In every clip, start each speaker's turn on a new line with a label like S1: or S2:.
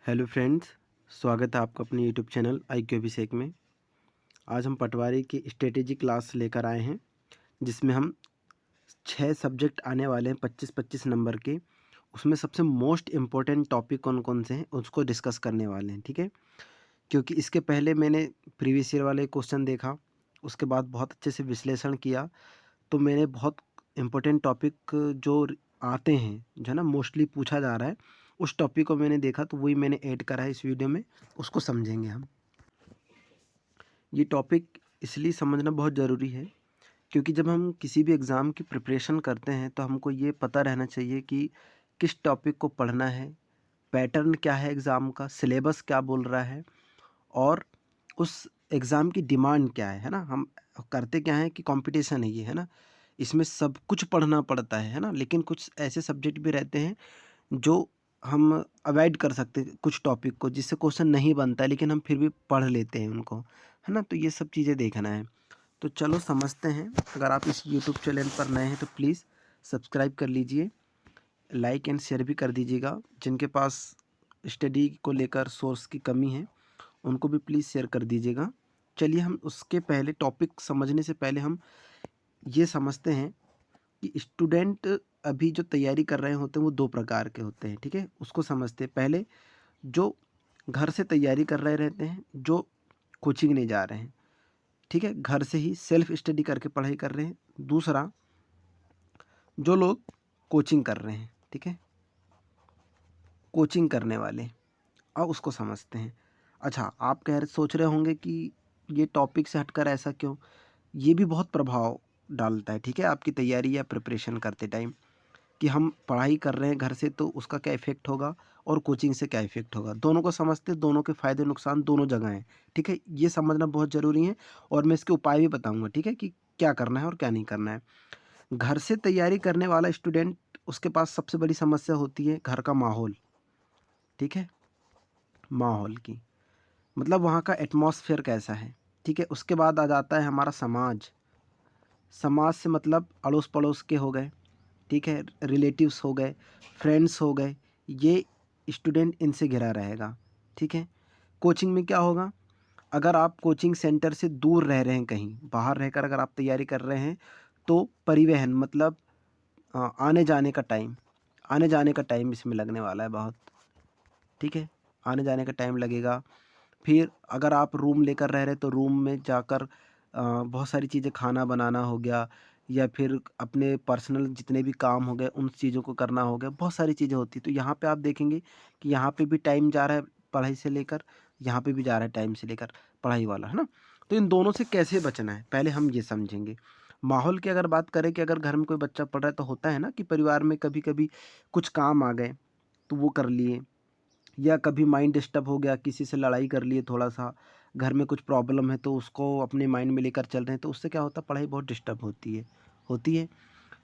S1: Hello friends, स्वागत है आपका अपने यूट्यूब चैनल IQ अभिषेक में। आज हम पटवारी की स्ट्रेटेजी क्लास लेकर आए हैं, जिसमें हम 6 सब्जेक्ट आने वाले हैं 25-25 नंबर के। उसमें सबसे मोस्ट इम्पोर्टेंट टॉपिक कौन-कौन से हैं, उसको डिस्कस करने वाले हैं, ठीक है? क्योंकि इसके पहले मैंने प्रीवियस ईयर वाले क्वेश्चन देखा, उसके बाद बहुत अच्छे से विश्लेषण किया, तो मैंने बहुत इम्पोर्टेंट टॉपिक जो आते हैं, जो है ना मोस्टली पूछा जा रहा है, उस टॉपिक को मैंने देखा तो वही मैंने ऐड करा है इस वीडियो में, उसको समझेंगे हम। ये टॉपिक इसलिए समझना बहुत ज़रूरी है क्योंकि जब हम किसी भी एग्ज़ाम की प्रिपरेशन करते हैं तो हमको ये पता रहना चाहिए कि किस टॉपिक को पढ़ना है, पैटर्न क्या है एग्ज़ाम का, सिलेबस क्या बोल रहा है और उस एग्ज़ाम की डिमांड क्या है ना? हम करते क्या हैं कि कॉम्पिटिशन है ये, है ना? इसमें सब कुछ पढ़ना पड़ता है ना? लेकिन कुछ ऐसे सब्जेक्ट भी रहते हैं जो हम अवॉइड कर सकते हैं कुछ टॉपिक को, जिससे क्वेश्चन नहीं बनता है लेकिन हम फिर भी पढ़ लेते हैं उनको, है ना? तो ये सब चीज़ें देखना है। तो चलो समझते हैं। अगर आप इस यूट्यूब चैनल पर नए हैं तो प्लीज़ सब्सक्राइब कर लीजिए, लाइक एंड शेयर भी कर दीजिएगा। जिनके पास स्टडी को लेकर सोर्स की कमी है, उनको भी प्लीज़ शेयर कर दीजिएगा। चलिए हम उसके पहले टॉपिक समझने से पहले हम ये समझते हैं कि स्टूडेंट अभी जो तैयारी कर रहे होते हैं वो 2 प्रकार के होते हैं, ठीक है? उसको समझते हैं। पहले जो घर से तैयारी कर रहे रहते हैं, जो कोचिंग नहीं जा रहे हैं, ठीक है? घर से ही सेल्फ स्टडी करके पढ़ाई कर रहे हैं। दूसरा, जो लोग कोचिंग कर रहे हैं, ठीक है? कोचिंग करने वाले, अब उसको समझते हैं। अच्छा, आप सोच रहे होंगे कि ये टॉपिक से हटकर ऐसा क्यों? ये भी बहुत प्रभाव डालता है, ठीक है? आपकी तैयारी या प्रिपरेशन करते टाइम। कि हम पढ़ाई कर रहे हैं घर से तो उसका क्या इफ़ेक्ट होगा और कोचिंग से क्या इफ़ेक्ट होगा। दोनों को समझते हैं, दोनों के फ़ायदे नुकसान दोनों जगह हैं, ठीक है? ये समझना बहुत ज़रूरी है और मैं इसके उपाय भी बताऊँगा, ठीक है? कि क्या करना है और क्या नहीं करना है। घर से तैयारी करने वाला स्टूडेंट, उसके पास सबसे बड़ी समस्या होती है घर का माहौल, ठीक है? माहौल की, मतलब वहाँ का एटमॉस्फेयर कैसा है, ठीक है? उसके बाद आ जाता है हमारा समाज। समाज से मतलब अड़ोस-पड़ोस के हो गए, ठीक है? रिलेटिव्स हो गए, फ्रेंड्स हो गए, ये स्टूडेंट इनसे घिरा रहेगा, ठीक है? कोचिंग में क्या होगा? अगर आप कोचिंग सेंटर से दूर रह रहे हैं कहीं, बाहर रहकर अगर आप तैयारी कर रहे हैं, तो परिवहन मतलब आने-जाने का टाइम इसमें लगने वाला है बहुत, ठीक है? आने-जाने का टाइम लगेगा। फिर अगर आप रूम लेकर रह रहे हैं तो रूम में जाकर बहुत सारी चीज़ें, खाना बनाना हो गया या फिर अपने पर्सनल जितने भी काम हो गए उन चीज़ों को करना हो गया, बहुत सारी चीज़ें होती हैं। तो यहाँ पे आप देखेंगे कि यहाँ पे भी टाइम जा रहा है पढ़ाई से लेकर, यहाँ पे भी जा रहा है टाइम से लेकर पढ़ाई वाला, है ना? तो इन दोनों से कैसे बचना है, पहले हम ये समझेंगे। माहौल की अगर बात करें कि अगर घर में कोई बच्चा पढ़ रहा है तो होता है ना कि परिवार में कभी-कभी कुछ काम आ गए, तो वो कर लिए। या कभी माइंड डिस्टर्ब हो गया, किसी से लड़ाई कर लिए थोड़ा-सा, घर में कुछ प्रॉब्लम है तो उसको अपने माइंड में लेकर चल रहे हैं, तो उससे क्या होता है पढ़ाई बहुत डिस्टर्ब होती है, होती है।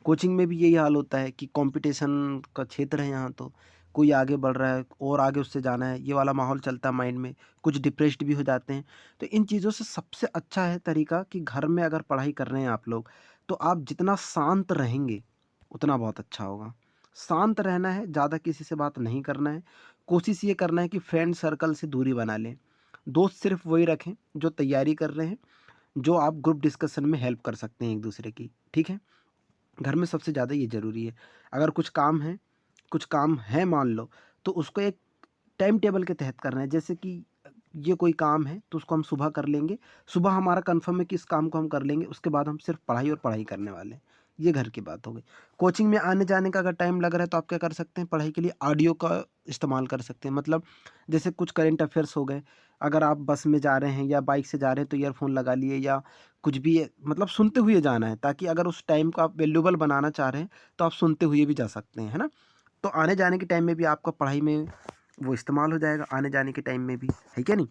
S1: कोचिंग में भी यही हाल होता है कि कॉम्पिटिशन का क्षेत्र है यहाँ तो, कोई आगे बढ़ रहा है और आगे उससे जाना है, ये वाला माहौल चलता है माइंड में, कुछ डिप्रेस्ड भी हो जाते हैं। तो इन चीज़ों से सबसे अच्छा है तरीका कि घर में अगर पढ़ाई कर रहे हैं आप लोग, तो आप जितना शांत रहेंगे, उतना बहुत अच्छा होगा। शांत रहना है, ज़्यादा किसी से बात नहीं करना है, कोशिश ये करना है कि फ्रेंड सर्कल से दूरी बना लें। दोस्त सिर्फ़ वही रखें जो तैयारी कर रहे हैं, जो आप ग्रुप डिस्कशन में हेल्प कर सकते हैं एक-दूसरे की, ठीक है? घर में सबसे ज़्यादा ये ज़रूरी है। अगर कुछ काम है मान लो, तो उसको एक टाइम टेबल के तहत करना है। जैसे कि ये कोई काम है तो उसको हम सुबह कर लेंगे। सुबह हमारा कन्फर्म है कि इस काम को हम कर लेंगे, उसके बाद हम सिर्फ़ पढ़ाई और पढ़ाई करने वाले हैं। ये घर की बात हो गई। कोचिंग में आने-जाने का अगर टाइम लग रहा है तो आप क्या कर सकते हैं, पढ़ाई के लिए ऑडियो का इस्तेमाल कर सकते हैं। मतलब जैसे कुछ करंट अफ़ेयर्स हो गए, अगर आप बस में जा रहे हैं या बाइक से जा रहे हैं तो ईयरफ़ोन लगा लिए या कुछ भी मतलब सुनते हुए जाना है, ताकि अगर उस टाइम को आप वैल्यूएबल बनाना चाह रहे हैं, तो आप सुनते हुए भी जा सकते हैं, है ना? तो आने-जाने के टाइम में भी आपका पढ़ाई में वो इस्तेमाल हो जाएगा, आने-जाने के टाइम में भी, है क्या नहीं?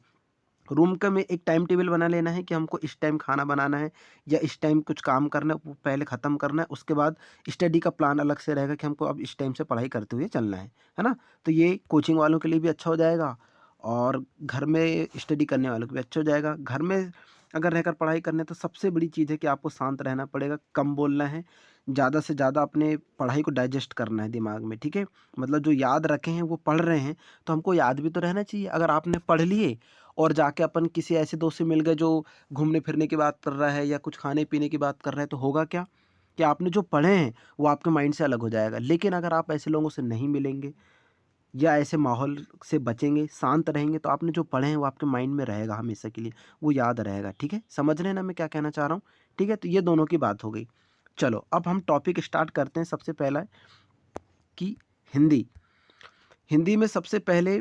S1: रूम का में एक टाइम टेबल बना लेना है कि हमको इस टाइम खाना बनाना है या इस टाइम कुछ काम करना है, वो पहले ख़त्म करना है, उसके बाद स्टडी का प्लान अलग से रहेगा कि हमको अब इस टाइम से पढ़ाई करते हुए चलना है ना? तो ये कोचिंग वालों के लिए भी अच्छा हो जाएगा और घर में स्टडी करने वालों के लिए भी अच्छा हो जाएगा। घर में अगर रहकर पढ़ाई करनी है तो सबसे बड़ी चीज़ है कि आपको शांत रहना पड़ेगा, कम बोलना है, ज़्यादा से ज़्यादा अपने पढ़ाई को डाइजेस्ट करना है दिमाग में, ठीक है? मतलब जो याद रखे हैं वो पढ़ रहे हैं, तो हमको याद भी तो रहना चाहिए। अगर आपने पढ़ लिए और जाके अपन किसी ऐसे दोस्त से मिल गए जो घूमने-फिरने की बात कर रहा है या कुछ खाने-पीने की बात कर रहा है, तो होगा क्या? कि आपने जो पढ़े हैं वो आपके माइंड से अलग हो जाएगा। लेकिन अगर आप ऐसे लोगों से नहीं मिलेंगे या ऐसे माहौल से बचेंगे, शांत रहेंगे, तो आपने जो पढ़े हैं वो आपके माइंड में रहेगा हमेशा के लिए, वो याद रहेगा, ठीक है? समझ रहे हैं ना मैं क्या कहना चाह रहा हूँ? ठीक है, तो ये दोनों की बात हो गई। चलो अब हम टॉपिक स्टार्ट करते हैं। सबसे पहला है कि हिंदी। हिंदी में सबसे पहले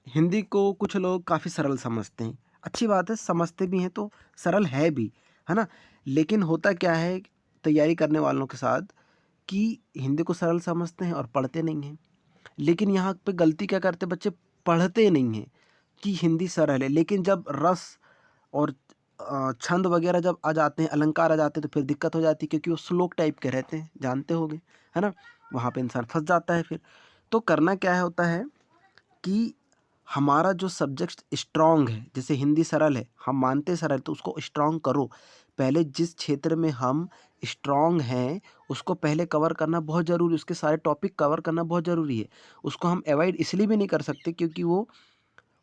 S1: हिंदी को कुछ लोग काफ़ी सरल समझते हैं। अच्छी बात है, समझते भी हैं तो सरल है भी, है ना? लेकिन होता क्या है तैयारी करने वालों के साथ कि हिंदी को सरल समझते हैं और पढ़ते नहीं हैं। लेकिन यहाँ पे गलती क्या करते हैं बच्चे, पढ़ते नहीं हैं कि हिंदी सरल है, लेकिन जब रस और छंद वगैरह जब आ जाते हैं, अलंकार आ जाते हैं, तो फिर दिक्कत हो जाती है क्योंकि वो श्लोक टाइप के रहते हैं, जानते होंगे, है ना? वहाँ पे इंसान फँस जाता है फिर। तो करना क्या है होता है कि हमारा जो सब्जेक्ट स्ट्रॉन्ग है, जैसे हिंदी सरल है, हम मानते हैं सरल, तो उसको स्ट्रॉन्ग करो। पहले जिस क्षेत्र में हम स्ट्रॉन्ग हैं, उसको पहले कवर करना बहुत ज़रूरी है, उसके सारे टॉपिक कवर करना बहुत ज़रूरी है। उसको हम अवॉइड इसलिए भी नहीं कर सकते क्योंकि वो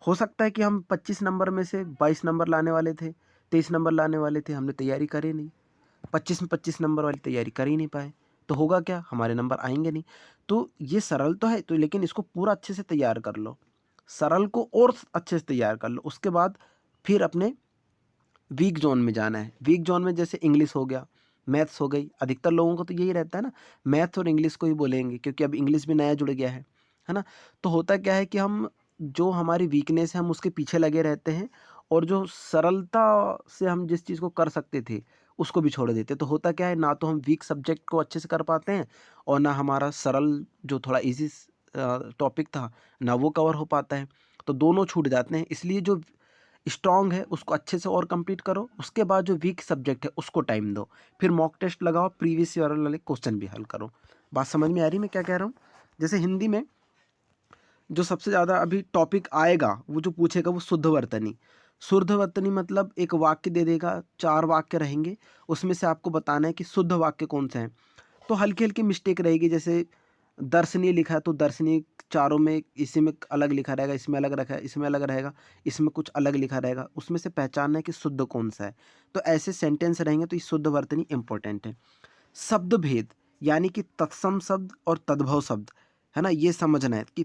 S1: हो सकता है कि हम 25 नंबर में से 22 नंबर लाने वाले थे, 23 नंबर लाने वाले थे, हमने तैयारी करी नहीं। 25 में 25 नंबर वाली तैयारी कर ही नहीं पाए, तो होगा क्या? हमारे नंबर आएँगे नहीं। तो ये सरल तो है, तो लेकिन इसको पूरा अच्छे से तैयार कर लो। सरल को और अच्छे से तैयार कर लो। उसके बाद फिर अपने वीक ज़ोन में जाना है। वीक ज़ोन में जैसे इंग्लिश हो गया, मैथ्स हो गई। अधिकतर लोगों को तो यही रहता है ना, मैथ्स और इंग्लिश को ही बोलेंगे क्योंकि अब इंग्लिश भी नया जुड़ गया है ना? तो होता क्या है कि हम जो हमारी वीकनेस है हम उसके पीछे लगे रहते हैं और जो सरलता से हम जिस चीज़ को कर सकते थे, उसको भी छोड़ देते हैं। तो होता क्या है, ना तो हम वीक सब्जेक्ट को अच्छे से कर पाते हैं और ना हमारा सरल जो थोड़ा ईज़ी टॉपिक था, ना वो कवर हो पाता है। तो दोनों छूट जाते हैं। इसलिए जो स्ट्रॉन्ग है उसको अच्छे से और कंप्लीट करो, उसके बाद जो वीक सब्जेक्ट है उसको टाइम दो, फिर मॉक टेस्ट लगाओ, प्रीवियस ईयर वाले क्वेश्चन भी हल करो। बात समझ में आ रही है मैं क्या कह रहा हूँ? जैसे हिंदी में जो सबसे ज़्यादा अभी टॉपिक आएगा, वो जो पूछेगा वो शुद्ध वर्तनी। शुद्ध वर्तनी मतलब एक वाक्य दे देगा, 4 वाक्य रहेंगे, उसमें से आपको बताना है कि शुद्ध वाक्य कौन सा है। तो हल्की-हल्की मिस्टेक रहेगी, जैसे दर्शनीय लिखा है तो दर्शनीय चारों में इसी में अलग लिखा रहेगा, इसमें अलग रखा है, इसमें अलग रहेगा, इसमें कुछ अलग लिखा रहेगा, उसमें से पहचानना है कि शुद्ध कौन-सा है। तो ऐसे सेंटेंस रहेंगे तो ये शुद्ध वर्तनी इम्पोर्टेंट है। शब्द भेद यानी कि तत्सम शब्द और तद्भव शब्द, है ना? ये समझना है कि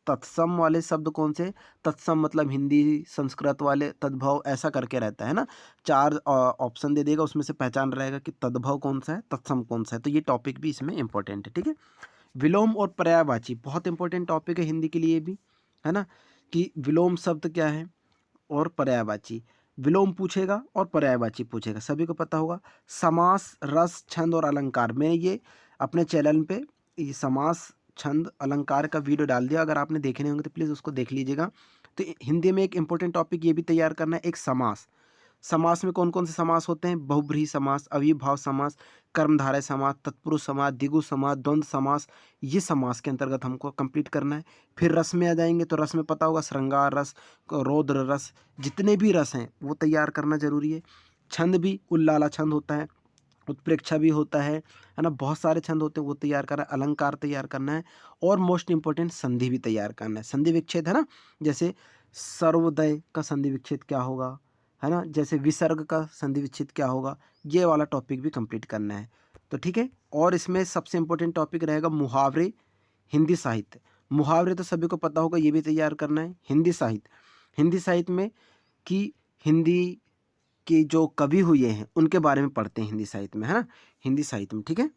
S1: तत्सम वाले शब्द कौन से, तत्सम मतलब हिंदी, संस्कृत वाले, तद्भव ऐसा करके रहता है ना? 4 ऑप्शन दे देगा, उसमें से पहचान रहेगा कि तद्भव कौन-सा है, तत्सम कौन-सा है। तो ये टॉपिक भी इसमें इम्पोर्टेंट है, ठीक है? विलोम और पर्यायवाची बहुत इंपॉर्टेंट टॉपिक है हिंदी के लिए भी, है ना? कि विलोम शब्द क्या है और पर्यायवाची। विलोम पूछेगा और पर्यायवाची पूछेगा, सभी को पता होगा। समास, रस, छंद और अलंकार, मैं ये अपने चैनल पे ये समास, छंद, अलंकार का वीडियो डाल दिया, अगर आपने देखने होंगे तो प्लीज़ उसको देख लीजिएगा। तो हिंदी में एक इंपॉर्टेंट टॉपिक ये भी तैयार करना है, एक समास। समास में कौन-कौन से समास होते हैं? बहुब्रीहि समास, अविर्भाव समास, कर्मधारय समास, तत्पुरुष समास, द्विगु समास, द्वंद्व समास, ये समास के अंतर्गत हमको कंप्लीट करना है। फिर रस में आ जाएँगे तो रस में पता होगा श्रृंगार रस, रौद्र रस, जितने भी रस हैं वो तैयार करना ज़रूरी है। छंद भी उल्लाला छंद होता है, उत्प्रेक्षा भी होता है ना? बहुत सारे छंद होते हैं वो तैयार करना है, अलंकार तैयार करना है और मोस्ट इम्पोर्टेंट संधि भी तैयार करना है। संधि विच्छेद, है ना? जैसे सर्वोदय का संधि विच्छेद क्या होगा, है ना? जैसे विसर्ग का संधि विच्छेद क्या होगा, ये वाला टॉपिक भी कंप्लीट करना है। तो ठीक है, और इसमें सबसे इम्पोर्टेंट टॉपिक रहेगा मुहावरे, हिंदी साहित्य। मुहावरे तो सभी को पता होगा, ये भी तैयार करना है। हिंदी साहित्य, हिंदी साहित्य में कि हिंदी के जो कवि हुए हैं उनके बारे में पढ़ते हैं हिंदी साहित्य में, है ना? हिंदी साहित्य में, ठीक है?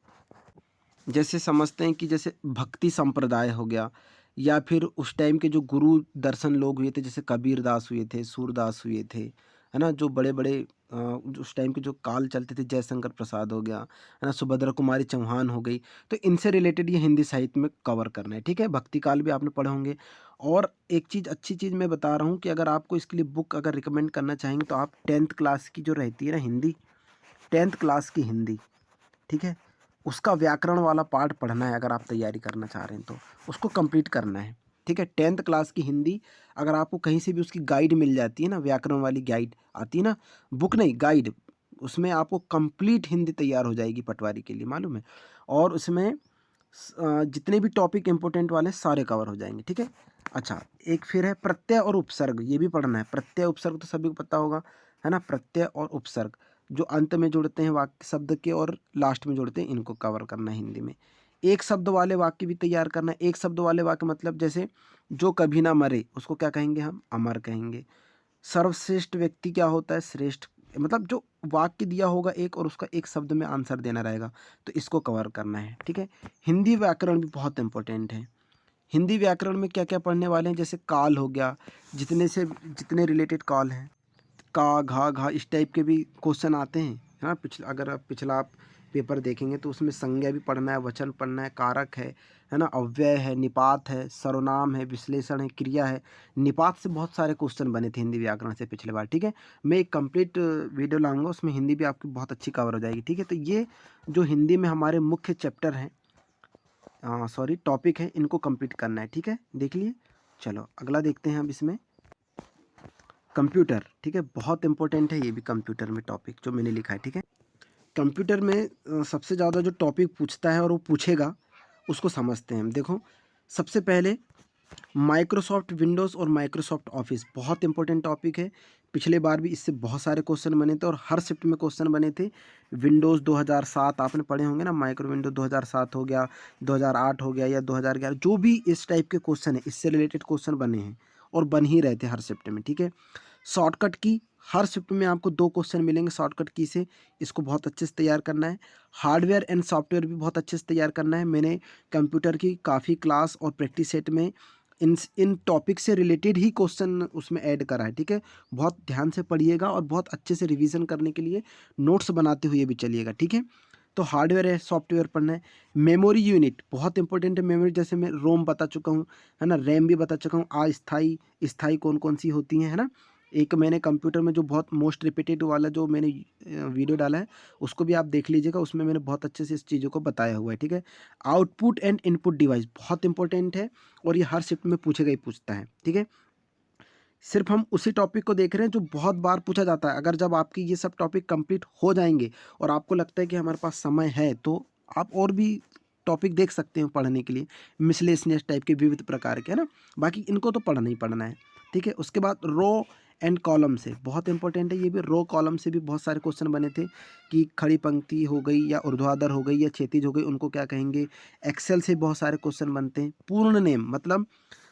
S1: जैसे समझते हैं कि जैसे भक्ति संप्रदाय हो गया या फिर उस टाइम के जो गुरु दर्शन लोग हुए थे, जैसे कबीर दास हुए थे, सूरदास हुए थे, है ना? जो बड़े-बड़े जो उस टाइम के जो काल चलते थे, जयशंकर प्रसाद हो गया, है ना? सुभद्रा कुमारी चौहान हो गई, तो इनसे रिलेटेड ये हिंदी साहित्य में कवर करना है, ठीक है? भक्ति काल भी आपने पढ़े होंगे। और एक चीज़, अच्छी चीज़ मैं बता रहा हूँ कि अगर आपको इसके लिए बुक अगर रिकमेंड करना चाहेंगे तो आप 10th क्लास की जो रहती है ना हिंदी, 10th क्लास की हिंदी, ठीक है? उसका व्याकरण वाला पार्ट पढ़ना है, अगर आप तैयारी करना चाह रहे हैं तो, उसको कंप्लीट करना है। ठीक है। 10th क्लास की हिंदी अगर आपको कहीं से भी उसकी गाइड मिल जाती है ना, व्याकरण वाली गाइड आती है ना, बुक नहीं गाइड, उसमें आपको कंप्लीट हिंदी तैयार हो जाएगी पटवारी के लिए, मालूम है। और उसमें जितने भी टॉपिक इंपॉर्टेंट वाले सारे कवर हो जाएंगे, ठीक है। अच्छा, एक फिर है प्रत्यय और उपसर्ग, ये भी पढ़ना है। प्रत्यय उपसर्ग तो सभी को पता होगा, है ना। प्रत्यय और उपसर्ग जो अंत में जुड़ते हैं वाक्य शब्द के और लास्ट में जुड़ते हैं, इनको कवर करना है हिंदी में। एक शब्द वाले वाक्य भी तैयार करना है। एक शब्द वाले वाक्य मतलब जैसे जो कभी ना मरे, उसको क्या कहेंगे हम, अमर कहेंगे। सर्वश्रेष्ठ व्यक्ति क्या होता है, श्रेष्ठ, मतलब जो वाक्य दिया होगा एक और उसका एक शब्द में आंसर देना रहेगा, तो इसको कवर करना है, ठीक है। हिंदी व्याकरण भी बहुत इंपॉर्टेंट है। हिंदी व्याकरण में क्या क्या पढ़ने वाले हैं, जैसे काल हो गया, जितने रिलेटेड काल हैं, का घा घा इस टाइप के भी क्वेश्चन आते हैं, है ना। अगर आप पिछला पेपर देखेंगे तो उसमें संज्ञा भी पढ़ना है, वचन पढ़ना है, कारक है ना, अव्यय है, निपात है, सर्वनाम है, विश्लेषण है, क्रिया है। निपात से बहुत सारे क्वेश्चन बने थे हिंदी व्याकरण से पिछले बार, ठीक है। मैं एक कंप्लीट वीडियो लाऊंगा, उसमें हिंदी भी आपकी बहुत अच्छी कवर हो जाएगी, ठीक है। तो ये जो हिंदी में हमारे मुख्य चैप्टर हैं, सॉरी टॉपिक है, इनको कंप्लीट करना है, ठीक है। देख लिए, चलो अगला देखते हैं अब इसमें कंप्यूटर, ठीक है। बहुत इंपॉर्टेंट है ये भी, कंप्यूटर में टॉपिक जो मैंने लिखा है, ठीक है। कंप्यूटर में सबसे ज़्यादा जो टॉपिक पूछता है और वो पूछेगा, उसको समझते हैं हम। देखो, सबसे पहले माइक्रोसॉफ्ट विंडोज़ और माइक्रोसॉफ्ट ऑफिस बहुत इंपॉर्टेंट टॉपिक है। पिछले बार भी इससे बहुत सारे क्वेश्चन बने थे और हर शिफ्ट में क्वेश्चन बने थे। विंडोज़ 2007 आपने पढ़े होंगे ना, माइक्रो विंडो 2007 हो गया, 2008 हो गया या 2011, जो भी इस टाइप के क्वेश्चन है, इससे रिलेटेड क्वेश्चन बने हैं और बन ही रहे थे हर शिफ्ट में, ठीक है। शॉर्टकट की हर शिफ्ट में आपको 2 क्वेश्चन मिलेंगे शॉर्टकट की से, इसको बहुत अच्छे से तैयार करना है। हार्डवेयर एंड सॉफ्टवेयर भी बहुत अच्छे से तैयार करना है। मैंने कंप्यूटर की काफ़ी क्लास और प्रैक्टिस सेट में इन टॉपिक से रिलेटेड ही क्वेश्चन उसमें ऐड करा है, ठीक है। बहुत ध्यान से पढ़िएगा और बहुत अच्छे से रिवीजन करने के लिए नोट्स बनाते हुए भी चलिएगा, ठीक है। तो हार्डवेयर है, सॉफ्टवेयर पढ़ना है। मेमोरी यूनिट बहुत इंपॉर्टेंट है। मेमोरी जैसे मैं रोम बता चुका हूँ, है ना, रैम भी बता चुका हूँ, अस्थाई स्थाई कौन कौन सी होती हैं, है ना। एक मैंने कंप्यूटर में जो बहुत मोस्ट रिपीटेड वाला जो मैंने वीडियो डाला है, उसको भी आप देख लीजिएगा, उसमें मैंने बहुत अच्छे से इस चीज़ों को बताया हुआ है, ठीक है। आउटपुट एंड इनपुट डिवाइस बहुत इंपॉर्टेंट है और ये हर शिफ्ट में पूछेगा ही पूछता है, ठीक है। सिर्फ हम उसी टॉपिक को देख रहे हैं जो बहुत बार पूछा जाता है। अगर जब आपकी ये सब टॉपिक कंप्लीट हो जाएंगे और आपको लगता है कि हमारे पास समय है, तो आप और भी टॉपिक देख सकते हैं पढ़ने के लिए, मिसलेनियस टाइप के विविध प्रकार के, है ना। बाकी इनको तो पढ़ना ही पढ़ना है, ठीक है। उसके बाद रो एंड कॉलम से बहुत इंपॉर्टेंट है ये भी। रो कॉलम से भी बहुत सारे क्वेश्चन बने थे कि खड़ी पंक्ति हो गई या ऊर्ध्वाधर हो गई या क्षैतिज हो गई, उनको क्या कहेंगे। एक्सेल से बहुत सारे क्वेश्चन बनते हैं। पूर्ण नेम मतलब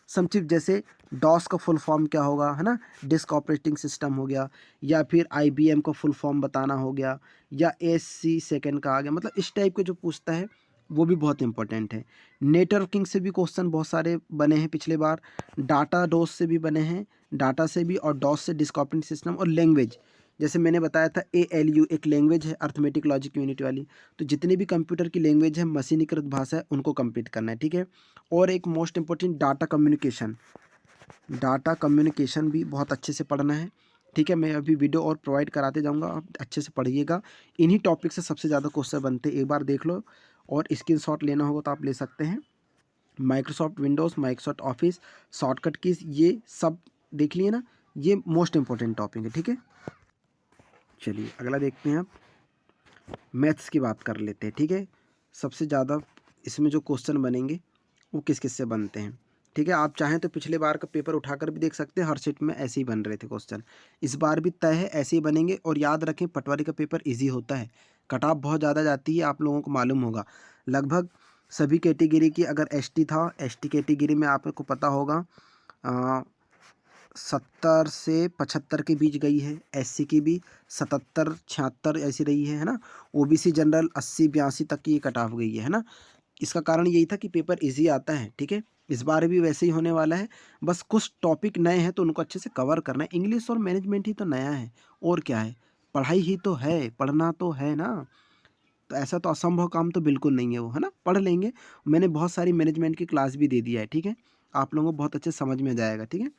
S1: संक्षिप्त, जैसे डॉस का फुल फॉर्म क्या होगा, है ना, डिस्क ऑपरेटिंग सिस्टम हो गया, या फिर आईबीएम का फुल फॉर्म बताना हो गया, या एससी सेकंड का आ गया, मतलब इस टाइप के जो पूछता है वो भी बहुत इंपॉर्टेंट है। नेटवर्किंग से भी क्वेश्चन बहुत सारे बने हैं पिछले बार। डाटा डोस से भी बने हैं, डाटा से भी, और डॉस से डिस्क ऑपरेटिंग सिस्टम। और लैंग्वेज, जैसे मैंने बताया था ALU एक लैंग्वेज है, अर्थमेटिक लॉजिक यूनिट वाली। तो जितनी भी कंप्यूटर की लैंग्वेज है, मशीनीकृत भाषा है, उनको कंप्लीट करना है, ठीक है। और एक most important data communication, data communication भी बहुत अच्छे से पढ़ना है, ठीक है। मैं अभी वीडियो और प्रोवाइड कराते जाऊंगा, आप अच्छे से पढ़िएगा। इन्हीं टॉपिक से सबसे ज़्यादा क्वेश्चन बनते हैं, एक बार देख लो, और स्क्रीनशॉट लेना होगा तो आप ले सकते हैं। Microsoft Windows, Microsoft office, shortcut keys, ये सब देख लिए ना, ये मोस्ट इंपॉर्टेंट टॉपिक है, ठीक है। चलिए अगला देखते हैं। आप मैथ्स की बात कर लेते हैं, ठीक है। सबसे ज़्यादा इसमें जो क्वेश्चन बनेंगे वो किस किस से बनते हैं, ठीक है। आप चाहें तो पिछले बार का पेपर उठाकर भी देख सकते हैं, हर शिफ्ट में ऐसे ही बन रहे थे क्वेश्चन। इस बार भी तय है ऐसे ही बनेंगे। और याद रखें, पटवारी का पेपर इजी होता है, कट ऑफ बहुत ज़्यादा जाती है, आप लोगों को मालूम होगा। लगभग सभी कैटेगरी की, अगर ST था, ST कैटेगरी में आपको पता होगा 70 से 75 के बीच गई है। SC की भी 77 76 ऐसी रही है ना। OBC जनरल 80 82 तक की कट ऑफ गई है ना। इसका कारण यही था कि पेपर इजी आता है, ठीक है। इस बार भी वैसे ही होने वाला है, बस कुछ टॉपिक नए हैं तो उनको अच्छे से कवर करना है। इंग्लिश और मैनेजमेंट ही तो नया है, और क्या है, पढ़ाई ही तो है, पढ़ना तो है ना। तो ऐसा तो असंभव काम तो बिल्कुल नहीं है वो, है ना, पढ़ लेंगे। मैंने बहुत सारी मैनेजमेंट की क्लास भी दे दिया है, ठीक है। आप लोगों को बहुत अच्छे समझ में जाएगा, ठीक है।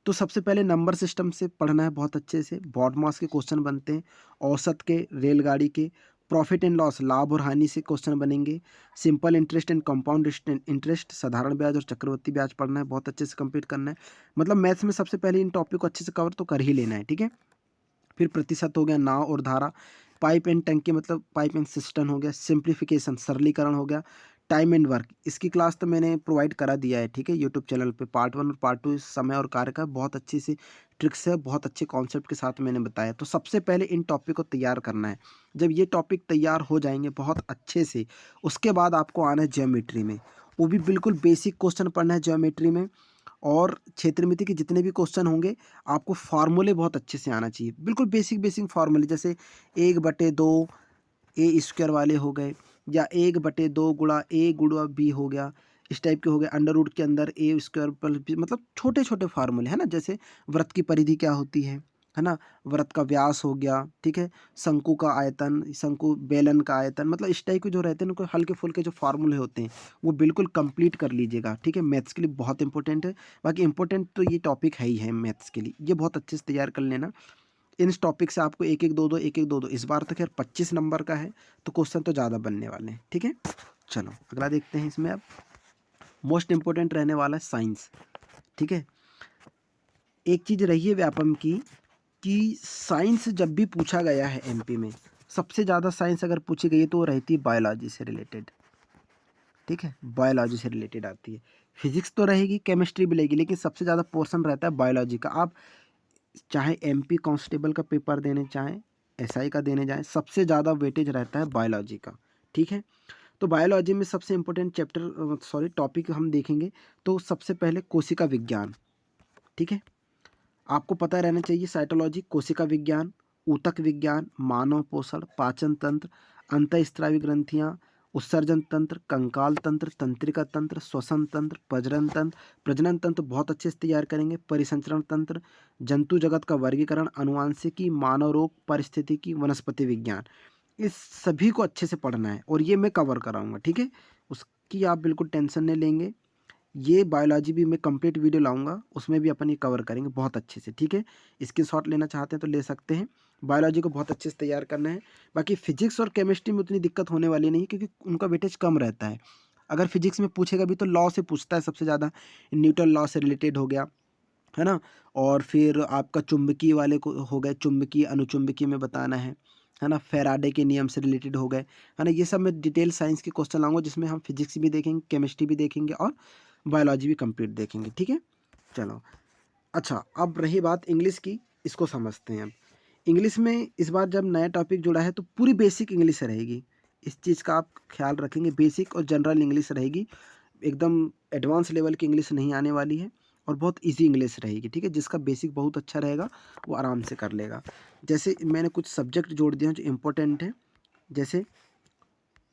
S1: तो सबसे पहले नंबर सिस्टम से पढ़ना है बहुत अच्छे से। बॉड मास के क्वेश्चन बनते हैं, औसत के, रेलगाड़ी के, प्रॉफिट एंड लॉस, लाभ और हानि से क्वेश्चन बनेंगे। Simple interest and compound interest, साधारण ब्याज और चक्रवृद्धि ब्याज पढ़ना है, बहुत अच्छे से कंप्लीट करना है। मतलब मैथ्स में सबसे पहले इन टॉपिक को अच्छे से कवर तो कर ही लेना है, ठीक है। फिर प्रतिशत हो गया, नाव और धारा, पाइप एंड टंकी मतलब पाइप एंड सिस्टम हो गया, सिंप्लीफिकेशन सरलीकरण हो गया, टाइम एंड वर्क, इसकी क्लास तो मैंने प्रोवाइड करा दिया है, ठीक है, यूट्यूब चैनल पे पार्ट 1 और पार्ट 2 इस समय और कार्य का बहुत अच्छी सी ट्रिक्स है, बहुत अच्छे कॉन्सेप्ट के साथ मैंने बताया। तो सबसे पहले इन टॉपिक को तैयार करना है। जब ये टॉपिक तैयार हो जाएंगे बहुत अच्छे से, उसके बाद आपको आना है ज्योमेट्री में, वो भी बिल्कुल बेसिक क्वेश्चन पढ़ना है ज्योमेट्री में। और क्षेत्रमिति के जितने भी क्वेश्चन होंगे आपको फार्मूले बहुत अच्छे से आना चाहिए, बिल्कुल बेसिक बेसिक फार्मूले, जैसे 1/2 ए स्क्वायर वाले हो गए, या 1/2 गुणा ए गुणा बी हो गया, इस टाइप के हो गए। अंडर रूट के अंदर ए स्क्वायर प्लस बी, मतलब छोटे छोटे फार्मूले है ना, जैसे वृत्त की परिधि क्या होती है ना, वृत्त का व्यास हो गया, ठीक है, शंकु का आयतन, शंकु बेलन का आयतन, मतलब इस टाइप के जो रहते हैं उनको हल्के फुल्के जो फार्मूले होते हैं वो बिल्कुल कंप्लीट कर लीजिएगा, ठीक है। मैथ्स के लिए बहुत इंपॉर्टेंट है, बाकी इंपॉर्टेंट तो ये टॉपिक है ही है मैथ्स के लिए, ये बहुत अच्छे से तैयार कर लेना। इन टॉपिक से आपको एक एक दो दो एक एक दो दो, इस बार तो खैर 25 नंबर का है तो क्वेश्चन तो ज़्यादा बनने वाले हैं, ठीक है। चलो अगला देखते हैं। इसमें अब मोस्ट इंपॉर्टेंट रहने वाला है साइंस, ठीक है। एक चीज़ रही है व्यापम की कि साइंस जब भी पूछा गया है एमपी में, सबसे ज़्यादा साइंस अगर पूछी गई है तो वो रहती है बायोलॉजी से रिलेटेड, ठीक है, बायोलॉजी से रिलेटेड आती है। फिजिक्स तो रहेगी, केमिस्ट्री भी रहेगी, लेकिन सबसे ज़्यादा पोर्शन रहता है बायोलॉजी का। आप चाहे एमपी कांस्टेबल का पेपर देने चाहें, एसआई का देने जाएं, सबसे ज़्यादा वेटेज रहता है बायोलॉजी का, ठीक है। तो बायोलॉजी में सबसे इम्पोर्टेंट टॉपिक हम देखेंगे तो सबसे पहले कोशिका विज्ञान, ठीक है। आपको पता रहना चाहिए साइटोलॉजी, कोशिका विज्ञान, ऊतक विज्ञान, मानव पोषण, पाचन तंत्र, अंतःस्रावी ग्रंथियाँ, उत्सर्जन तंत्र, कंकाल तंत्र, तंत्रिका तंत्र, श्वसन तंत्र, प्रजनन तंत्र बहुत अच्छे से तैयार करेंगे, परिसंचरण तंत्र, जंतु जगत का वर्गीकरण, अनुवांशिकी, मानव रोग, परिस्थितिकी, वनस्पति विज्ञान, इस सभी को अच्छे से पढ़ना है और ये मैं कवर कराऊंगा, ठीक है। उसकी आप बिल्कुल टेंशन नहीं लेंगे। ये बायोलॉजी भी मैं कंप्लीट वीडियो लाऊंगा, उसमें भी अपन ये कवर करेंगे बहुत अच्छे से, ठीक है। इसके शॉट लेना चाहते हैं तो ले सकते हैं। बायोलॉजी को बहुत अच्छे से तैयार करना है। बाकी फिजिक्स और केमिस्ट्री में उतनी दिक्कत होने वाली नहीं, क्योंकि उनका वेटेज कम रहता है। अगर फिजिक्स में पूछेगा भी तो लॉ से पूछता है सबसे ज़्यादा, न्यूटन लॉ से रिलेटेड हो गया, है ना। और फिर आपका चुंबकीय वाले को हो गए, चुंबकीय अनुचुंबकीय में बताना है ना, फैराडे के नियम से रिलेटेड हो गए, है ना। ये सब मैं डिटेल साइंस के क्वेश्चन लाऊंगा, जिसमें हम फिजिक्स भी देखेंगे, केमिस्ट्री भी देखेंगे और बायोलॉजी भी कंप्लीट देखेंगे, ठीक है। चलो अच्छा, अब रही बात इंग्लिश की, इसको समझते हैं अब। इंग्लिश में इस बार जब नया टॉपिक जुड़ा है तो पूरी बेसिक इंग्लिश रहेगी, इस चीज़ का आप ख्याल रखेंगे। बेसिक और जनरल इंग्लिश रहेगी, एकदम एडवांस लेवल की इंग्लिश नहीं आने वाली है, और बहुत इजी इंग्लिश रहेगी, ठीक है। जिसका बेसिक बहुत अच्छा रहेगा वो आराम से कर लेगा। जैसे मैंने कुछ सब्जेक्ट जोड़ दिए हैं जो इम्पोर्टेंट है, जैसे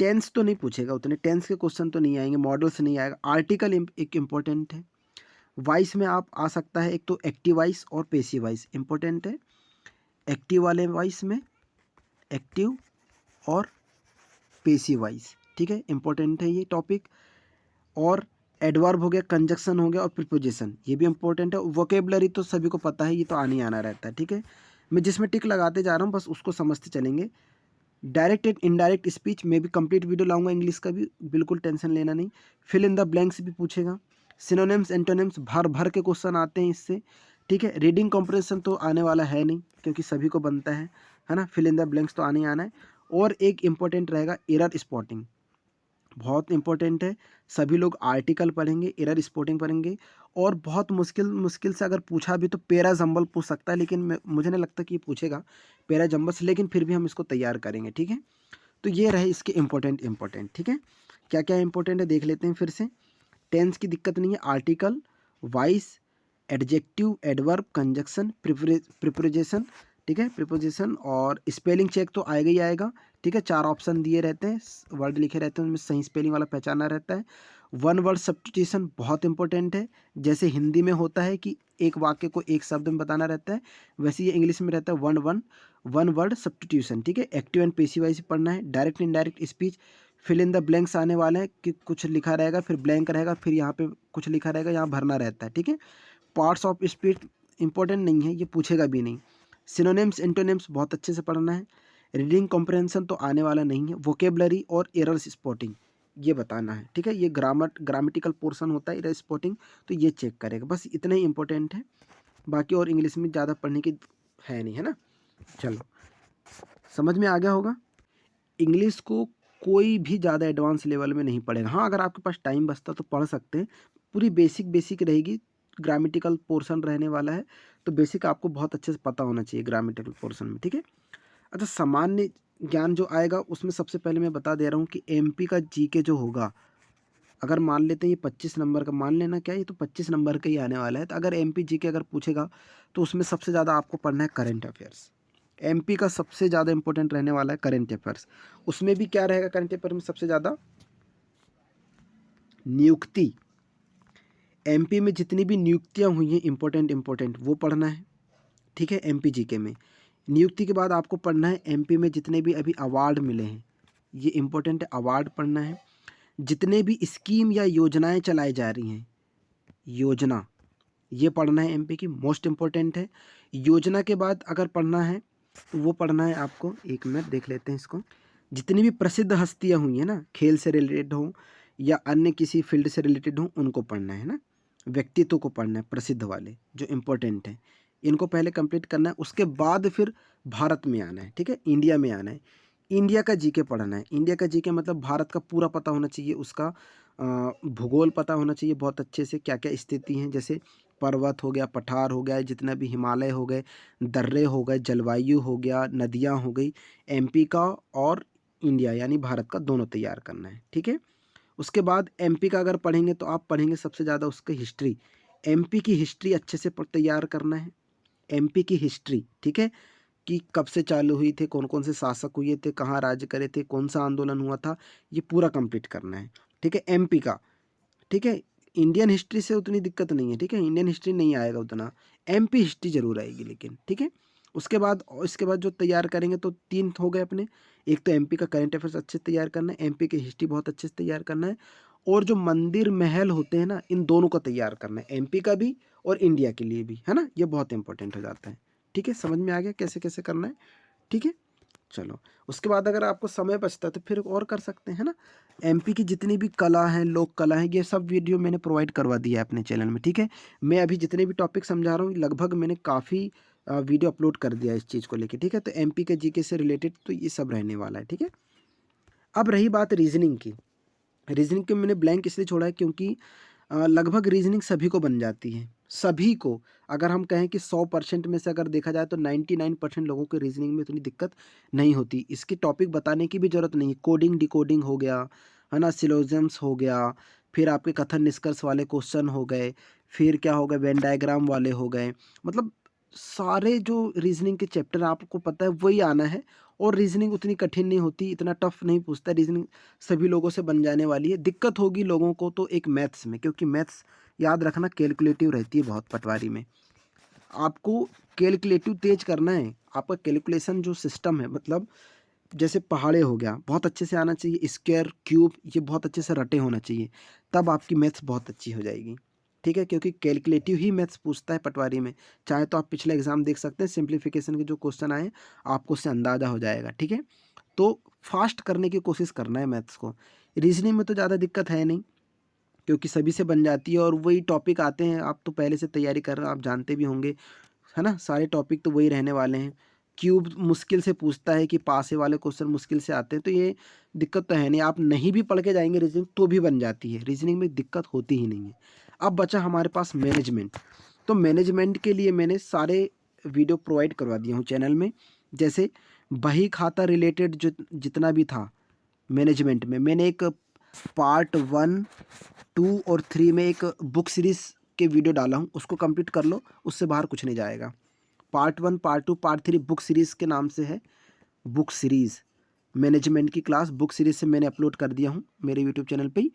S1: टेंस तो नहीं पूछेगा उतने, टेंस के क्वेश्चन तो नहीं आएंगे, मॉडल्स नहीं आएगा, आर्टिकल एक इम्पोर्टेंट है। वॉइस में आप आ सकता है, एक तो एक्टिव वॉइस और पेसिव वॉइस इम्पोर्टेंट है। एक्टिव वाले वॉइस में एक्टिव और पेसिव वॉइस, ठीक है, इम्पोर्टेंट है ये टॉपिक। और एडवर्ब हो गया, कंजक्शन हो गया और प्रीपोजिशन, ये भी इंपॉर्टेंट है। वोकेबलरी तो सभी को पता है, ये तो आने आना रहता है, ठीक है। मैं जिसमें टिक लगाते जा रहा हूँ बस उसको समझते चलेंगे। डायरेक्ट एंड इनडायरेक्ट स्पीच में भी कंप्लीट वीडियो लाऊंगा, इंग्लिश का भी, बिल्कुल टेंशन लेना नहीं। फिल इन द ब्लैंक्स भी पूछेगा, सिनोनिम्स एंटोनिम्स भर भर के क्वेश्चन आते हैं इससे, ठीक है। रीडिंग कॉम्प्रिहेंशन तो आने वाला है नहीं, क्योंकि सभी को बनता है ना। फिल इन द ब्लैंक्स तो आने ही आना है। और एक इम्पोर्टेंट रहेगा एरर स्पॉटिंग, बहुत इंपॉर्टेंट है। सभी लोग आर्टिकल पढ़ेंगे, एरर स्पॉटिंग पढ़ेंगे, और बहुत मुश्किल मुश्किल से अगर पूछा भी तो पेरा जंबल पूछ सकता है, लेकिन मुझे नहीं लगता कि ये पूछेगा पेरा जंबल से, लेकिन फिर भी हम इसको तैयार करेंगे, ठीक है। तो ये रहे इसके इम्पोर्टेंट, ठीक है। क्या क्या इंपॉर्टेंट है देख लेते हैं फिर से। टेंस की दिक्कत नहीं है, article, voice, adjective, adverb, conjunction, preposition, ठीक है, प्रिपोजिशन, और स्पेलिंग चेक तो आएगा ही आएगा, ठीक है। 4 ऑप्शन दिए रहते हैं, वर्ड लिखे रहते हैं, उनमें सही स्पेलिंग वाला पहचानना रहता है। वन वर्ड सब्स्टिट्यूशन बहुत इंपॉर्टेंट है, जैसे हिंदी में होता है कि एक वाक्य को एक शब्द में बताना रहता है, वैसे ये इंग्लिश में रहता है वन वर्ड सब्स्टिट्यूशन, ठीक है। एक्टिव एंड पैसिव वॉइस पढ़ना है। Direct indirect speech, fill in the blanks आने वाले हैं कि कुछ लिखा रहेगा फिर ब्लैंक रहेगा, फिर यहाँ पे कुछ लिखा रहेगा, यहाँ भरना रहता है, ठीक है। पार्ट्स ऑफ स्पीच इंपॉर्टेंट नहीं है, ये पूछेगा भी नहीं। सिनोनिम्स एंटोनिम्स बहुत अच्छे से पढ़ना है। रीडिंग कॉम्प्रहेंशन तो आने वाला नहीं है, वोकेबलरी और एरर्स स्पॉटिंग ये बताना है, ठीक है। ये ग्रामेटिकल पोर्शन होता है एरर स्पॉटिंग, तो ये चेक करेगा, बस इतना ही इंपॉर्टेंट है। बाकी और इंग्लिश में ज़्यादा पढ़ने की है नहीं, है ना। चलो समझ में आ गया होगा। इंग्लिश को कोई भी ज़्यादा एडवांस लेवल में नहीं पढ़ेगा। हाँ, अगर आपके पास टाइम बचता तो पढ़ सकते हैं, पूरी बेसिक रहेगी, ग्रामेटिकल पोर्शन रहने वाला है, तो बेसिक आपको बहुत अच्छे से पता होना चाहिए ग्रामेटिकल पोर्शन में, ठीक है। अच्छा, सामान्य ज्ञान जो आएगा उसमें सबसे पहले मैं बता दे रहा हूँ कि एमपी का जीके जो होगा, अगर मान लेते हैं ये 25 नंबर का, मान लेना क्या, ये तो 25 नंबर का ही आने वाला है, तो अगर एमपी जीके अगर पूछेगा तो उसमें सबसे ज़्यादा आपको पढ़ना है करंट अफेयर्स। एमपी का सबसे ज़्यादा इंपॉर्टेंट रहने वाला है करंट अफेयर्स। उसमें भी क्या रहेगा करंट अफेयर में सबसे ज़्यादा, नियुक्ति। एमपी में जितनी भी नियुक्तियाँ हुई हैं इंपॉर्टेंट वो पढ़ना है, ठीक है। एमपी जीके में नियुक्ति के बाद आपको पढ़ना है एमपी में जितने भी अभी अवार्ड मिले हैं, ये इंपॉर्टेंट है, अवार्ड पढ़ना है। जितने भी स्कीम या योजनाएं चलाई जा रही हैं, योजना, ये पढ़ना है, एमपी की मोस्ट इम्पोर्टेंट है। योजना के बाद अगर पढ़ना है तो वो पढ़ना है आपको, एक मिनट देख लेते हैं इसको, जितनी भी प्रसिद्ध हस्तियां हुई हैं ना, खेल से रिलेटेड हो या अन्य किसी फील्ड से रिलेटेड हो, उनको पढ़ना है ना, व्यक्तित्व को पढ़ना है, प्रसिद्ध वाले जो इम्पोर्टेंट है, इनको पहले कंप्लीट करना है। उसके बाद फिर भारत में आना है, ठीक है, इंडिया में आना है। इंडिया का जीके पढ़ना है। इंडिया का जीके मतलब भारत का पूरा पता होना चाहिए, उसका भूगोल पता होना चाहिए बहुत अच्छे से, क्या क्या स्थिति हैं, जैसे पर्वत हो गया, पठार हो गया, जितना भी हिमालय हो गए, दर्रे हो गए, जलवायु हो गया, नदियाँ हो गई, एमपी का और इंडिया यानी भारत का दोनों तैयार करना है, ठीक है। उसके बाद एमपी का अगर पढ़ेंगे तो आप पढ़ेंगे सबसे ज़्यादा उसकी हिस्ट्री, एमपी की हिस्ट्री अच्छे से तैयार करना है, एमपी की हिस्ट्री, ठीक है, कि कब से चालू हुई थे, कौन कौन से शासक हुए थे, कहाँ राज्य करे थे, कौन सा आंदोलन हुआ था, ये पूरा कंप्लीट करना है, ठीक है, एमपी का, ठीक है। इंडियन हिस्ट्री से उतनी दिक्कत नहीं है, ठीक है, इंडियन हिस्ट्री नहीं आएगा उतना, एमपी हिस्ट्री जरूर आएगी लेकिन, ठीक है। उसके बाद, इसके बाद जो तैयार करेंगे तो तीन हो गए अपने, एक तो एमपी का करंट अफेयर्स अच्छे से तैयार करना है, एमपी की हिस्ट्री बहुत अच्छे से तैयार करना है, और जो मंदिर महल होते हैं ना, इन दोनों को तैयार करना है, एमपी का भी और इंडिया के लिए भी, है ना, ये बहुत इंपॉर्टेंट हो जाता है, ठीक है। समझ में आ गया कैसे कैसे करना है, ठीक है। चलो, उसके बाद अगर आपको समय बचता है तो फिर और कर सकते हैं ना। एमपी की जितनी भी कला है, लोक कला है, ये सब वीडियो मैंने प्रोवाइड करवा दिया है अपने चैनल में, ठीक है। मैं अभी जितने भी टॉपिक समझा रहा हूँ लगभग मैंने काफ़ी वीडियो अपलोड कर दिया है इस चीज़ को लेके, ठीक है। तो एमपी के जीके से रिलेटेड तो ये सब रहने वाला है, ठीक है। अब रही बात रीजनिंग की, रीजनिंग के मैंने ब्लैंक इसलिए छोड़ा है क्योंकि लगभग रीजनिंग सभी को बन जाती है, सभी को। अगर हम कहें कि 100% में से अगर देखा जाए तो 99% लोगों को रीजनिंग में इतनी दिक्कत नहीं होती, इसकी टॉपिक बताने की भी ज़रूरत नहीं है। कोडिंग डिकोडिंग हो गया, है ना, सिलोजिम्स हो गया, फिर आपके कथन निष्कर्ष वाले क्वेश्चन हो गए, फिर क्या हो गए, वेन डायग्राम वाले हो गए, मतलब सारे जो रीजनिंग के चैप्टर आपको पता है वही आना है। और रीजनिंग उतनी कठिन नहीं होती, इतना टफ नहीं पूछता, रीजनिंग सभी लोगों से बन जाने वाली है। दिक्कत होगी लोगों को तो एक मैथ्स में, क्योंकि मैथ्स याद रखना कैलकुलेटिव रहती है बहुत पटवारी में, आपको कैलकुलेटिव तेज करना है। आपका कैलकुलेशन जो सिस्टम है, मतलब जैसे पहाड़े हो गया, बहुत अच्छे से आना चाहिए, स्क्वायर क्यूब ये बहुत अच्छे से रटे होना चाहिए, तब आपकी मैथ्स बहुत अच्छी हो जाएगी, ठीक है। क्योंकि कैलकुलेटिव ही मैथ्स पूछता है पटवारी में। चाहे तो आप पिछले एग्जाम देख सकते हैं, सिंप्लीफिकेशन के जो क्वेश्चन आए आपको उससे अंदाज़ा हो जाएगा, ठीक है। तो फास्ट करने की कोशिश करना है मैथ्स को। रीजनिंग में तो ज़्यादा दिक्कत है नहीं, क्योंकि सभी से बन जाती है और वही टॉपिक आते हैं, आप तो पहले से तैयारी कर रहे हो, आप जानते भी होंगे, है ना, सारे टॉपिक तो वही रहने वाले हैं। क्यूब मुश्किल से पूछता है कि पासे वाले क्वेश्चन मुश्किल से आते हैं, तो ये दिक्कत तो है नहीं, आप नहीं भी पढ़ के जाएंगे रीजनिंग तो भी बन जाती है, रीजनिंग में दिक्कत होती ही नहीं है। अब बचा हमारे पास मैनेजमेंट, तो मैनेजमेंट के लिए मैंने सारे वीडियो प्रोवाइड करवा दिया हूँ चैनल में। जैसे बही खाता रिलेटेड जो जितना भी था मैनेजमेंट में, मैंने एक पार्ट 1, 2 और 3 में एक बुक सीरीज़ के वीडियो डाला हूँ, उसको कंप्लीट कर लो, उससे बाहर कुछ नहीं जाएगा। Part 1, part 2, part 3 book series के नाम से है, बुक सीरीज़ मैनेजमेंट की क्लास बुक सीरीज़ से मैंने अपलोड कर दिया हूँ मेरे यूट्यूब चैनल पे ही,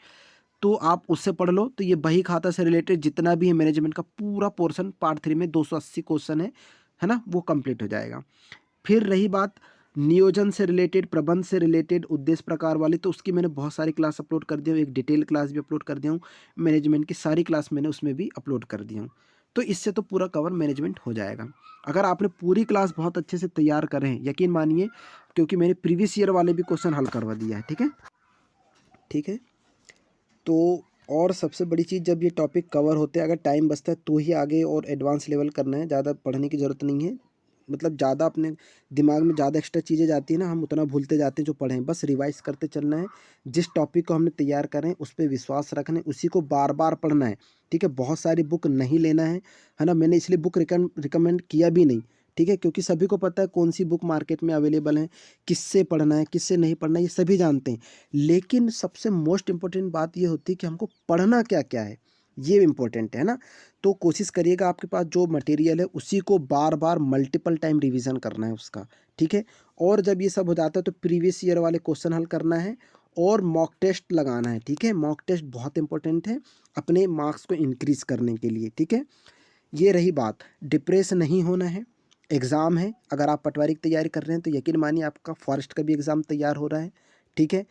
S1: तो आप उससे पढ़ लो। तो ये बही खाता से रिलेटेड जितना भी है मैनेजमेंट का पूरा पोर्शन पार्ट 3 में 280 क्वेश्चन है ना, वो कंप्लीट हो जाएगा। फिर रही बात नियोजन से रिलेटेड, प्रबंध से रिलेटेड, उद्देश्य प्रकार वाली, तो उसकी मैंने बहुत सारी क्लास अपलोड कर दी हूँ, एक डिटेल क्लास भी अपलोड कर दिया हूँ, मैनेजमेंट की सारी क्लास मैंने उसमें भी अपलोड कर दी हूँ। तो इससे तो पूरा कवर मैनेजमेंट हो जाएगा। अगर आपने पूरी क्लास बहुत अच्छे से तैयार करें, यकीन मानिए क्योंकि मैंने प्रीवियस ईयर वाले भी क्वेश्चन हल करवा दिया है। ठीक है, ठीक है। तो और सबसे बड़ी चीज़, जब ये टॉपिक कवर होते हैं, अगर टाइम बचता है तो ही आगे और एडवांस लेवल करना है, ज़्यादा पढ़ने की ज़रूरत नहीं है। मतलब ज़्यादा अपने दिमाग में ज़्यादा एक्स्ट्रा चीज़ें जाती हैं ना, हम उतना भूलते जाते हैं जो पढ़े हैं। बस रिवाइज़ करते चलना है। जिस टॉपिक को हमने तैयार करें उस पे विश्वास रखना है, उसी को बार-बार पढ़ना है। ठीक है, बहुत सारी बुक नहीं लेना है ना? मैंने इसलिए बुक रिकमेंड किया भी नहीं। ठीक है, क्योंकि सभी को पता है कौन-सी बुक मार्केट में अवेलेबल है, किससे पढ़ना है, किससे नहीं पढ़ना है, ये सभी जानते हैं। लेकिन सबसे मोस्ट इम्पोर्टेंट बात ये होती है कि हमको पढ़ना क्या-क्या है, ये इम्पोर्टेंट है ना? तो कोशिश करिएगा आपके पास जो मटेरियल है उसी को बार-बार मल्टीपल टाइम रिवीजन करना है उसका, ठीक है? और जब ये सब हो जाता है तो प्रीवियस ईयर वाले क्वेश्चन हल करना है और मॉक टेस्ट लगाना है, ठीक है? मॉक टेस्ट बहुत इम्पोर्टेंट है अपने मार्क्स को इंक्रीज़ करने के लिए, ठीक है? ये रही बात, डिप्रेस नहीं होना है। एग्ज़ाम है, अगर आप पटवारी की तैयारी कर रहे हैं तो यकीन मानिए आपका फॉरेस्ट का भी एग्ज़ाम तैयार हो रहा है, ठीक है?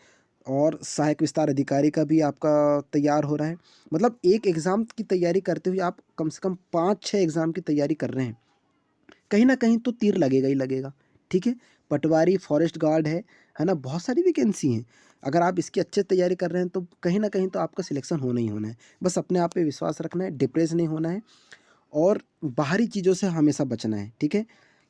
S1: और सहायक विस्तार अधिकारी का भी आपका तैयार हो रहा है। मतलब एक एग्ज़ाम की तैयारी करते हुए आप कम से कम 5-6 एग्ज़ाम की तैयारी कर रहे हैं। कहीं न कहीं तो तीर लगेगा ही लगेगा, ठीक है? पटवारी, फॉरेस्ट गार्ड है ना? बहुत सारी वैकेंसी हैं। अगर आप इसकी अच्छे से तैयारी कर रहे हैं तो कहीं न कहीं तो आपका सिलेक्शन होना ही होना है। बस अपने आप पे विश्वास रखना है, डिप्रेस नहीं होना है और बाहरी चीज़ों से हमेशा बचना है, ठीक है?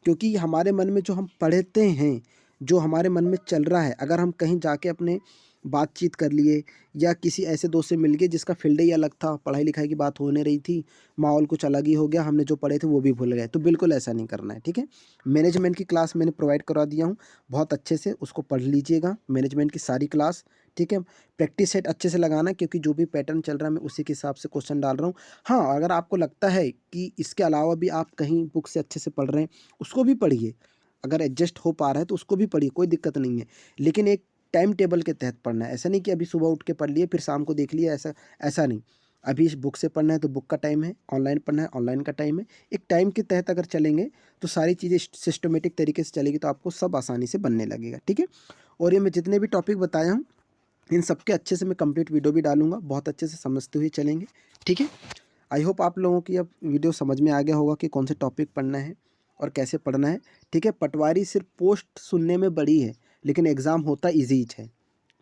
S1: क्योंकि हमारे मन में जो हम पढ़ते हैं, जो हमारे मन में चल रहा है, अगर हम कहीं जाके अपने बातचीत कर लिए या किसी ऐसे दोस्त से मिल गए जिसका फ़ील्ड ही अलग था, पढ़ाई-लिखाई की बात होने रही थी, माहौल कुछ अलग ही हो गया, हमने जो पढ़े थे वो भी भूल गए, तो बिल्कुल ऐसा नहीं करना है, ठीक है? मैनेजमेंट की क्लास मैंने प्रोवाइड करवा दिया हूँ, बहुत अच्छे से उसको पढ़ लीजिएगा, मैनेजमेंट की सारी क्लास, ठीक है? प्रैक्टिस सेट अच्छे से लगाना क्योंकि जो भी पैटर्न चल रहा है मैं उसी के हिसाब से क्वेश्चन डाल रहा हूँ। हाँ, अगर आपको लगता है कि इसके अलावा भी आप कहीं बुक से अच्छे से पढ़ रहे हैं, उसको भी पढ़िए। अगर एडजस्ट हो पा रहा है तो उसको भी पढ़िए, कोई दिक्कत नहीं है। लेकिन एक टाइम टेबल के तहत पढ़ना है। ऐसा नहीं कि अभी सुबह उठ के पढ़ लिए फिर शाम को देख लिया, ऐसा ऐसा नहीं। अभी इस बुक से पढ़ना है तो बुक का टाइम है, ऑनलाइन पढ़ना है ऑनलाइन का टाइम है। एक टाइम के तहत अगर चलेंगे तो सारी चीज़ें सिस्टमैटिक तरीके से चलेगी तो आपको सब आसानी से बनने लगेगा, ठीक है? और ये मैं जितने भी टॉपिक बताया हूँ, इन सबके अच्छे से मैं कंप्लीट वीडियो भी डालूँगा, बहुत अच्छे से समझते हुए चलेंगे, ठीक है? आई होप आप लोगों की अब वीडियो समझ में आ गया होगा कि कौन से टॉपिक पढ़ना है और कैसे पढ़ना है, ठीक है? पटवारी सिर्फ पोस्ट सुनने में बड़ी है, लेकिन एग्ज़ाम होता ईज़ी है,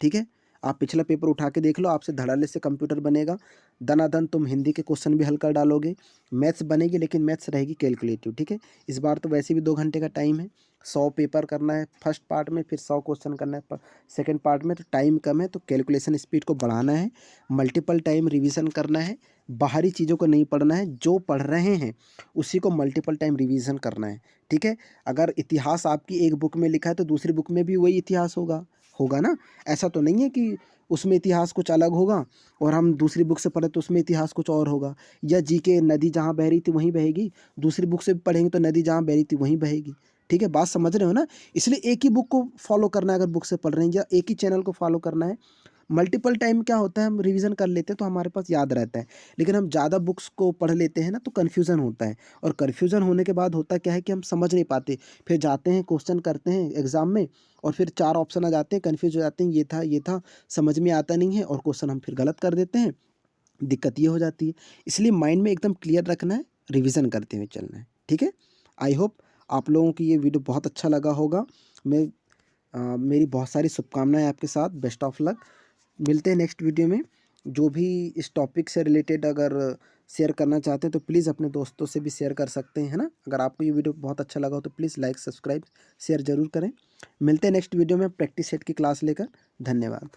S1: ठीक है? आप पिछला पेपर उठा के देख लो, आपसे धड़ल्ले से कंप्यूटर बनेगा, दनादन तुम हिंदी के क्वेश्चन भी हल कर डालोगे, मैथ्स बनेगी लेकिन मैथ्स रहेगी कैलकुलेटिव, ठीक है? इस बार तो वैसे भी 2 घंटे का टाइम है, 100 पेपर करना है फर्स्ट पार्ट में, फिर 100 क्वेश्चन करना है सेकंड पार्ट में, तो टाइम कम है, तो कैलकुलेशन स्पीड को बढ़ाना है, मल्टीपल टाइम रिवीजन करना है, बाहरी चीज़ों को नहीं पढ़ना है, जो पढ़ रहे हैं उसी को मल्टीपल टाइम रिवीजन करना है, ठीक है? अगर इतिहास आपकी एक बुक में लिखा है तो दूसरी बुक में भी वही इतिहास होगा, होगा ना? ऐसा तो नहीं है कि उसमें इतिहास कुछ अलग होगा और हम दूसरी बुक से पढ़े तो उसमें इतिहास कुछ और होगा, या जीके नदी जहाँ बह रही थी वहीं बहेगी, दूसरी बुक से पढ़ेंगे तो नदी जहाँ बह रही थी वहीं बहेगी, ठीक है? बात समझ रहे हो ना? इसलिए एक ही बुक को फॉलो करना है अगर बुक से पढ़ रहे हैं, या एक ही चैनल को फॉलो करना है। मल्टीपल टाइम क्या होता है, हम रिवीजन कर लेते हैं तो हमारे पास याद रहता है, लेकिन हम ज़्यादा बुक्स को पढ़ लेते हैं ना तो कन्फ्यूज़न होता है, और कन्फ्यूज़न होने के बाद होता क्या है कि हम समझ नहीं पाते, फिर जाते हैं क्वेश्चन करते हैं एग्ज़ाम में और फिर 4 ऑप्शन आ जाते हैं, कन्फ्यूज़ हो जाते हैं, ये था, समझ में आता नहीं है और क्वेश्चन हम फिर गलत कर देते हैं, दिक्कत ये हो जाती है। इसलिए माइंड में एकदम क्लियर रखना है, रिवीजन करते हुए चलना है, ठीक है? आई होप आप लोगों को ये वीडियो बहुत अच्छा लगा होगा। मैं मेरी बहुत सारी शुभकामनाएँ आपके साथ, बेस्ट ऑफ लक। मिलते हैं नेक्स्ट वीडियो में। जो भी इस टॉपिक से रिलेटेड अगर शेयर करना चाहते हैं तो प्लीज़ अपने दोस्तों से भी शेयर कर सकते हैं, है ना? अगर आपको ये वीडियो बहुत अच्छा लगा हो तो प्लीज़ लाइक, सब्सक्राइब, शेयर ज़रूर करें। मिलते हैं नेक्स्ट वीडियो में प्रैक्टिस सेट की क्लास लेकर। धन्यवाद।